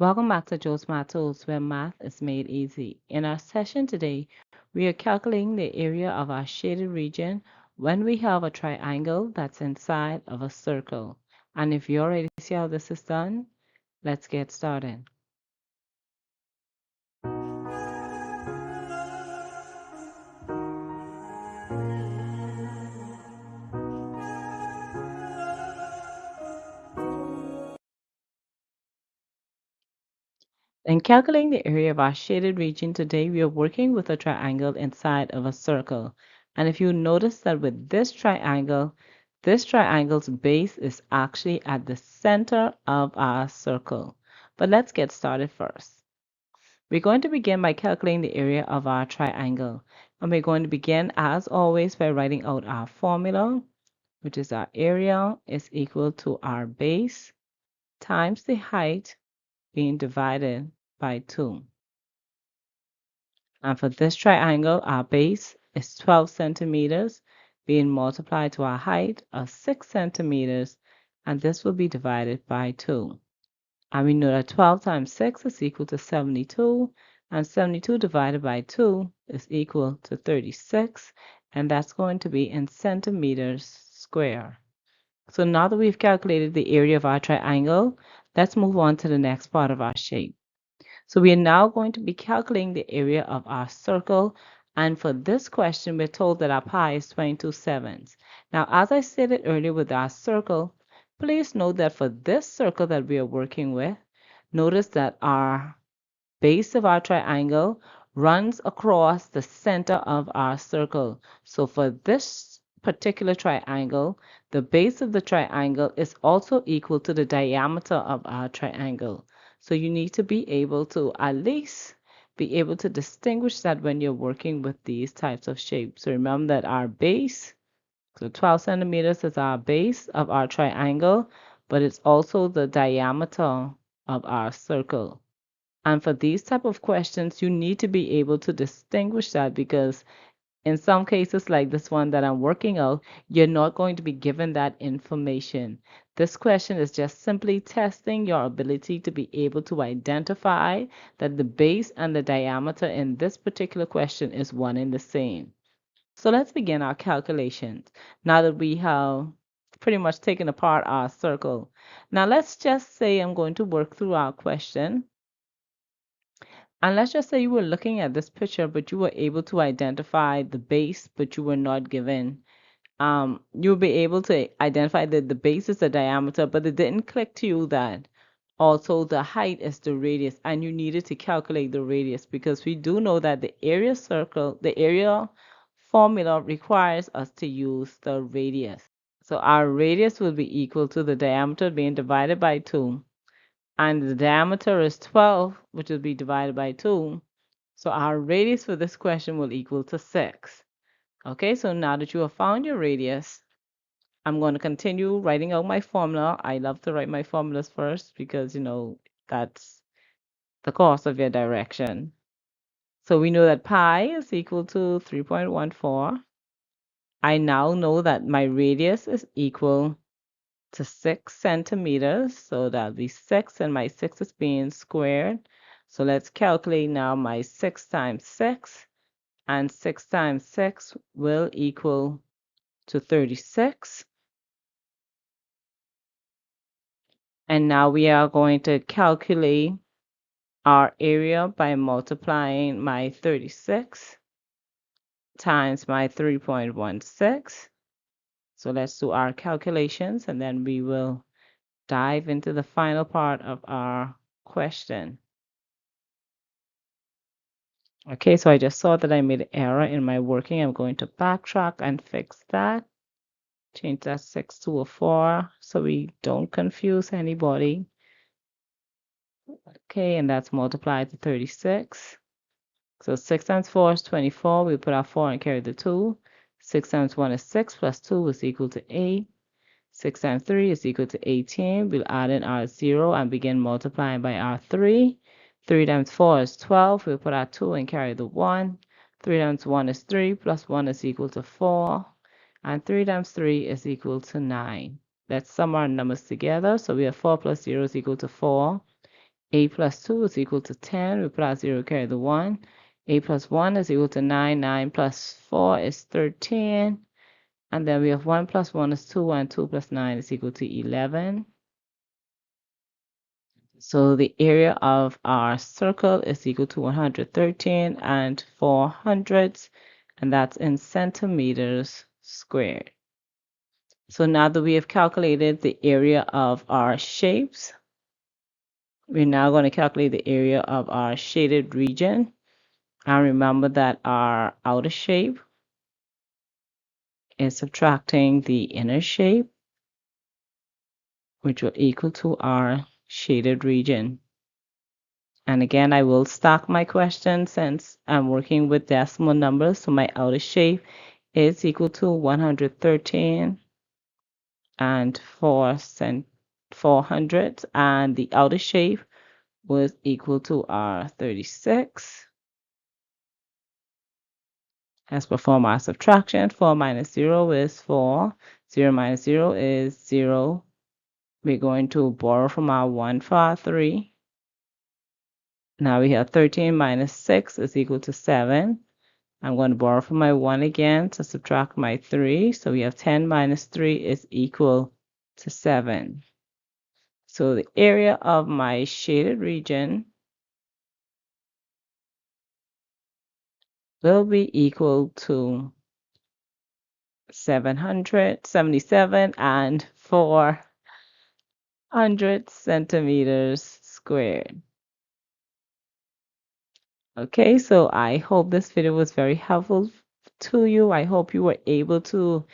Welcome back to Joe's Math Tools, where math is made easy. In our session today, we are calculating the area of our shaded region when we have a triangle that's inside of a circle. And if you're ready to see how this is done, let's get started. In calculating the area of our shaded region today, we are working with a triangle inside of a circle. And if you notice that with this triangle's base is actually at the center of our circle. But let's get started first. We're going to begin by calculating the area of our triangle. And we're going to begin, as always, by writing out our formula, which is our area is equal to our base times the height being divided by 2. And for this triangle, our base is 12 centimeters being multiplied to our height of 6 centimeters, and this will be divided by 2. And we know that 12 times 6 is equal to 72, and 72 divided by 2 is equal to 36, and that's going to be in centimeters square. So now that we've calculated the area of our triangle, let's move on to the next part of our shape. So we are now going to be calculating the area of our circle. And for this question, we're told that our pi is 22/7. Now, as I stated earlier with our circle, please note that for this circle that we are working with, notice that our base of our triangle runs across the center of our circle. So for this particular triangle, the base of the triangle is also equal to the diameter of our triangle. So you need to be able to at least be able to distinguish that when you're working with these types of shapes. So remember that our base, so 12 centimeters is our base of our triangle, but it's also the diameter of our circle. And for these type of questions, you need to be able to distinguish that, because in some cases like this one that I'm working out, you're not going to be given that information. This question is just simply testing your ability to be able to identify that the base and the diameter in this particular question is one and the same. So let's begin our calculations now that we have pretty much taken apart our circle. Now let's just say I'm going to work through our question. And let's just say you were looking at this picture, but you were able to identify the base, but you were not given. You'll be able to identify that the base is the diameter, but it didn't click to you that also the height is the radius, and you needed to calculate the radius, because we do know that the area formula requires us to use the radius. So our radius will be equal to the diameter being divided by 2. And the diameter is 12, which will be divided by 2. So our radius for this question will equal to 6. Okay, so now that you have found your radius, I'm going to continue writing out my formula. I love to write my formulas first because, that's the course of your direction. So we know that pi is equal to 3.14. I now know that my radius is equal to 6 centimeters. So that'll be 6, and my 6 is being squared. So let's calculate now my 6 times 6. And 6 times 6 will equal to 36. And now we are going to calculate our area by multiplying my 36 times my 3.16. So let's do our calculations, and then we will dive into the final part of our question. Okay, so I just saw that I made an error in my working. I'm going to backtrack and fix that. Change that 6 to a 4 so we don't confuse anybody. Okay, and that's multiplied to 36. So 6 times 4 is 24. We put our 4 and carry the 2. 6 times 1 is 6 plus 2 is equal to 8. 6 times 3 is equal to 18. We'll add in our 0 and begin multiplying by our 3. 3 times 4 is 12. We'll put our 2 and carry the 1. 3 times 1 is 3 plus 1 is equal to 4. And 3 times 3 is equal to 9. Let's sum our numbers together. So we have 4 plus 0 is equal to 4. 8 plus 2 is equal to 10. We put our 0, carry the 1. 8 plus 1 is equal to 9. 9 plus 4 is 13. And then we have 1 plus 1 is 2, and 2 plus 9 is equal to 11. So the area of our circle is equal to 113 and 400, and that's in centimeters squared. So now that we have calculated the area of our shapes, we're now going to calculate the area of our shaded region. And remember that our outer shape is subtracting the inner shape, which will equal to our shaded region. And again, I will stack my question since I'm working with decimal numbers. So my outer shape is equal to 113 and 400, and the outer shape was equal to our 36. Let's perform our subtraction. 4 minus 0 is 4. 0 minus 0 is 0. We're going to borrow from our 1 for our 3. Now we have 13 minus 6 is equal to 7. I'm going to borrow from my 1 again to subtract my 3. So we have 10 minus 3 is equal to 7. So the area of my shaded region will be equal to 777 and 400 centimeters squared. Okay, so I hope this video was very helpful to you. I hope you were able to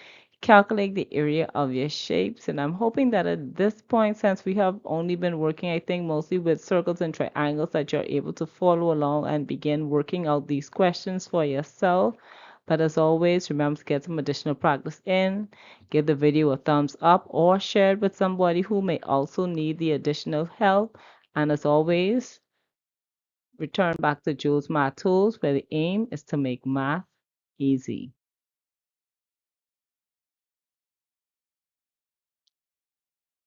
calculate the area of your shapes, and I'm hoping that at this point, since we have only been working, I think, mostly with circles and triangles, that you're able to follow along and begin working out these questions for yourself. But as always, remember to get some additional practice in. Give the video a thumbs up or share it with somebody who may also need the additional help. And as always, return back to Jules Math Tools, where the aim is to make math easy.